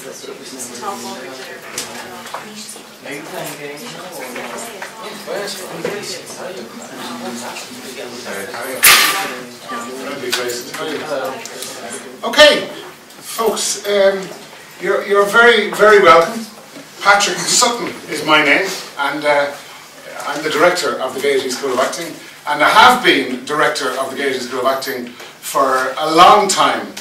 Are you playing games now or Okay, folks, you're very, very welcome. Patrick Sutton is my name, and I'm the director of the Gaiety School of Acting, and I have been director of the Gaiety School of Acting for a long time.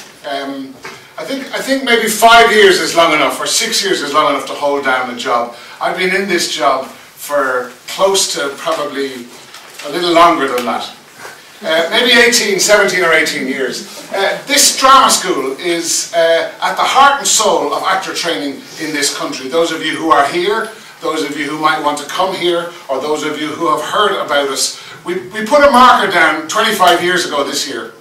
I think maybe 5 years is long enough, or 6 years is long enough to hold down a job. I've been in this job for close to probably a little longer than that. Maybe 17 or 18 years. This drama school is at the heart and soul of actor training in this country. Those of you who are here, those of you who might want to come here, or those of you who have heard about us, we put a marker down 25 years ago this year.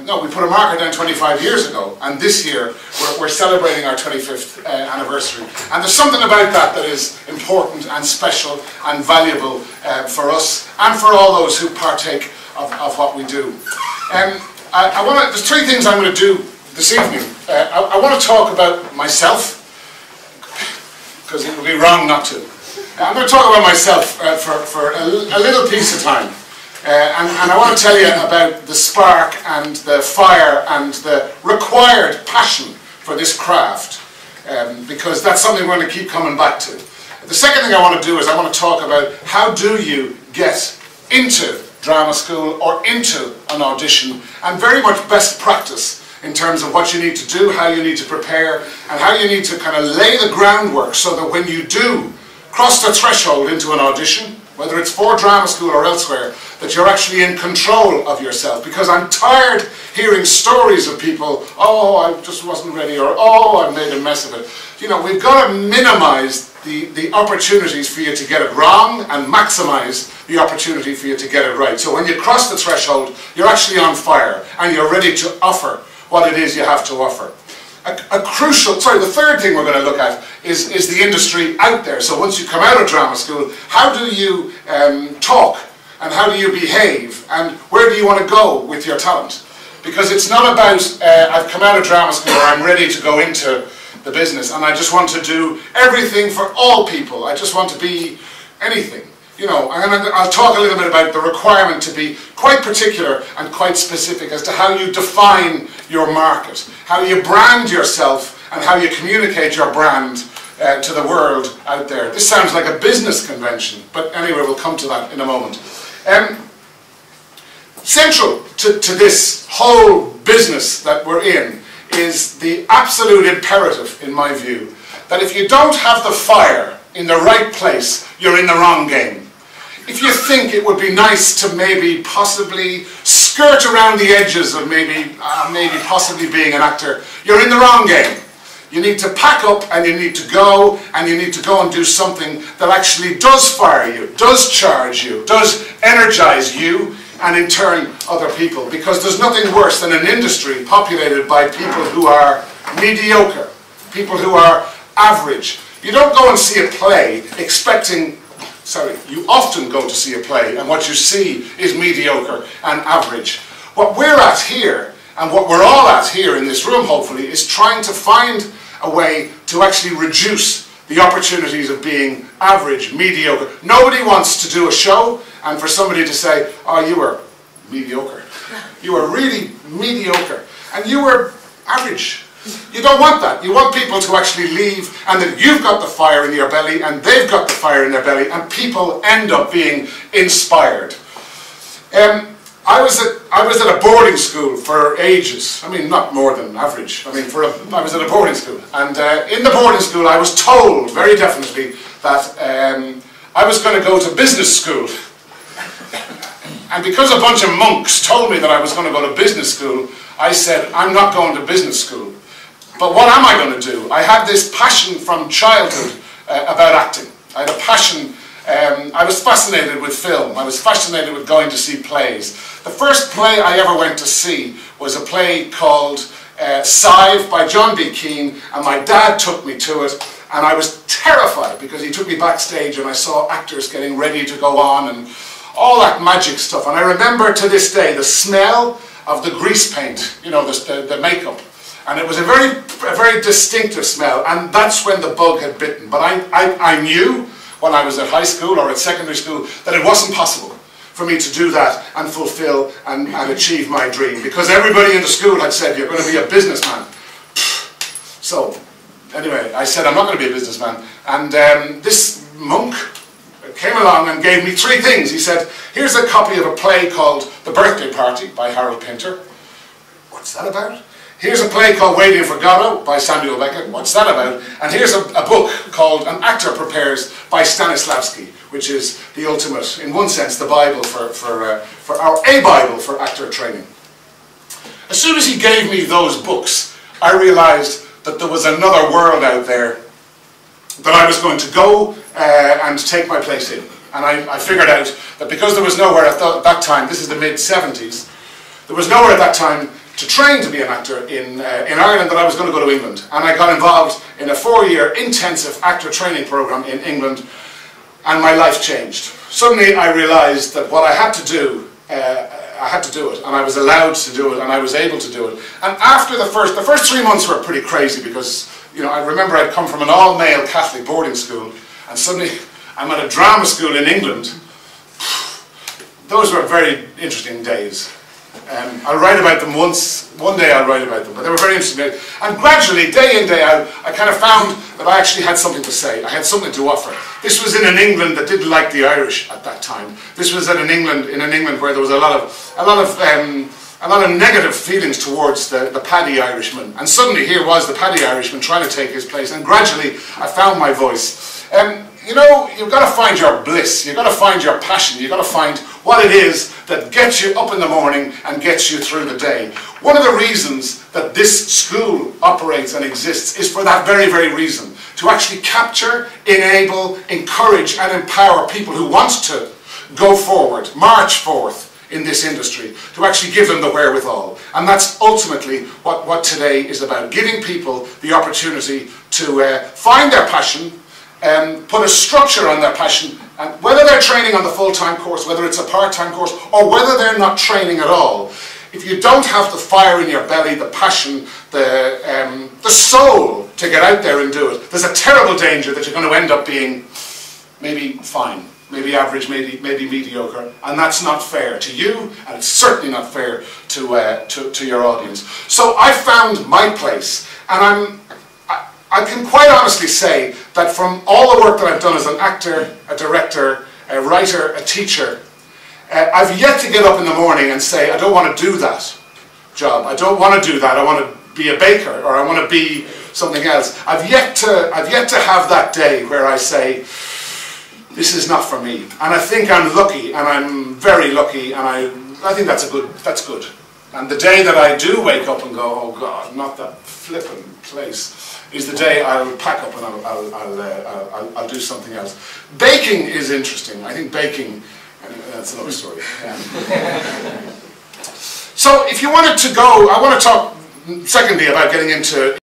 No, we put a marker down 25 years ago, and this year we're celebrating our 25th anniversary. And there's something about that that is important and special and valuable for us and for all those who partake of what we do. There's three things I'm going to do this evening. I want to talk about myself, because it would be wrong not to. I'm going to talk about myself for a little piece of time. And I want to tell you about the spark and the fire and the required passion for this craft, because that's something we're going to keep coming back to. The second thing I want to do is I want to talk about how do you get into drama school or into an audition, and very much best practice in terms of what you need to do, how you need to prepare, and how you need to kind of lay the groundwork so that when you do cross the threshold into an audition, whether it's for drama school or elsewhere, that you're actually in control of yourself. Because I'm tired hearing stories of people, oh, I just wasn't ready, or oh, I made a mess of it. You know, we've got to minimize the opportunities for you to get it wrong and maximize the opportunity for you to get it right. So when you cross the threshold, you're actually on fire and you're ready to offer what it is you have to offer. The third thing we're going to look at is the industry out there. So once you come out of drama school, how do you talk, and how do you behave, and where do you want to go with your talent? Because it's not about, I've come out of drama school, or I'm ready to go into the business, and I just want to do everything for all people. I just want to be anything. You know, and I'll talk a little bit about the requirement to be quite particular and quite specific as to how you define your market, how you brand yourself, and how you communicate your brand to the world out there. This sounds like a business convention, but anyway, we'll come to that in a moment. Central to this whole business that we're in is the absolute imperative, in my view, that if you don't have the fire in the right place, you're in the wrong game. If you think it would be nice to maybe possibly skirt around the edges of maybe possibly being an actor, you're in the wrong game. You need to pack up and you need to go, and you need to go and do something that actually does fire you, does charge you, does energize you, and in turn other people. Because there's nothing worse than an industry populated by people who are mediocre, people who are average. You don't go and see a play expecting, you often go to see a play and what you see is mediocre and average. What we're at here, and what we're all at here in this room hopefully, is trying to find a way to actually reduce the opportunities of being average, mediocre. Nobody wants to do a show and for somebody to say, oh, you were mediocre. You were really mediocre. And you were average. You don't want that. You want people to actually leave and that you've got the fire in your belly and they've got the fire in their belly and people end up being inspired. I was at a boarding school for ages. I mean, not more than average. I mean, I was at a boarding school. And in the boarding school I was told very definitely that I was going to go to business school. And because a bunch of monks told me that I was going to go to business school, I said, I'm not going to business school. But what am I going to do? I had this passion from childhood about acting. I had a passion, I was fascinated with film. I was fascinated with going to see plays. The first play I ever went to see was a play called Sive by John B. Keane, and my dad took me to it, and I was terrified because he took me backstage and I saw actors getting ready to go on and all that magic stuff. And I remember to this day the smell of the grease paint, you know, the makeup. And it was a very distinctive smell, and that's when the bug had bitten. But I knew when I was at high school or at secondary school that it wasn't possible for me to do that and fulfill and achieve my dream, because everybody in the school had said, you're going to be a businessman. So anyway, I said, I'm not going to be a businessman. And this monk came along and gave me 3 things. He said, here's a copy of a play called The Birthday Party by Harold Pinter. What's that about? Here's a play called Waiting for Godot by Samuel Beckett. What's that about? And here's a book called An Actor Prepares by Stanislavski, which is the ultimate, in one sense, the Bible a Bible for actor training. As soon as he gave me those books, I realized that there was another world out there that I was going to go and take my place in. And I figured out that because there was nowhere at that time, this is the mid-70s, there was nowhere at that time to train to be an actor in Ireland, that I was going to go to England. And I got involved in a 4-year intensive actor training program in England, and my life changed. Suddenly I realized that what I had to do, I had to do it, and I was allowed to do it, and I was able to do it. And after the first 3 months were pretty crazy, because, you know, I remember I'd come from an all-male Catholic boarding school, and suddenly I'm at a drama school in England. Those were very interesting days. I'll write about them one day I'll write about them, but they were very interesting days. And gradually, day in, day out, I kind of found that I actually had something to say. I had something to offer. This was in an England that didn't like the Irish at that time. This was in an England where there was a lot of negative feelings towards the Paddy Irishman. And suddenly here was the Paddy Irishman trying to take his place, and gradually I found my voice. You know, you've got to find your bliss, you've got to find your passion, you've got to find what it is that gets you up in the morning and gets you through the day. One of the reasons that this school operates and exists is for that very, very reason. To actually capture, enable, encourage and empower people who want to go forward, march forth in this industry, to actually give them the wherewithal. And that's ultimately what today is about, giving people the opportunity to find their passion, put a structure on their passion, and whether they're training on the full-time course, whether it's a part-time course, or whether they're not training at all, if you don't have the fire in your belly, the passion, the soul to get out there and do it, there's a terrible danger that you're going to end up being maybe fine, maybe average, maybe mediocre, and that's not fair to you, and it's certainly not fair to your audience. So I found my place, and I can quite honestly say that from all the work that I've done as an actor, a director, a writer, a teacher, I've yet to get up in the morning and say, I don't want to do that job, I don't want to do that, I want to be a baker, or I want to be something else. I've yet to have that day where I say, this is not for me. And I think I'm lucky, and I'm very lucky, and I think that's good. And the day that I do wake up and go, oh God, not that flippin' place, is the day I'll pack up and I'll do something else. Baking is interesting. I think baking, that's another story. So if you wanted to go, I want to talk secondly about getting into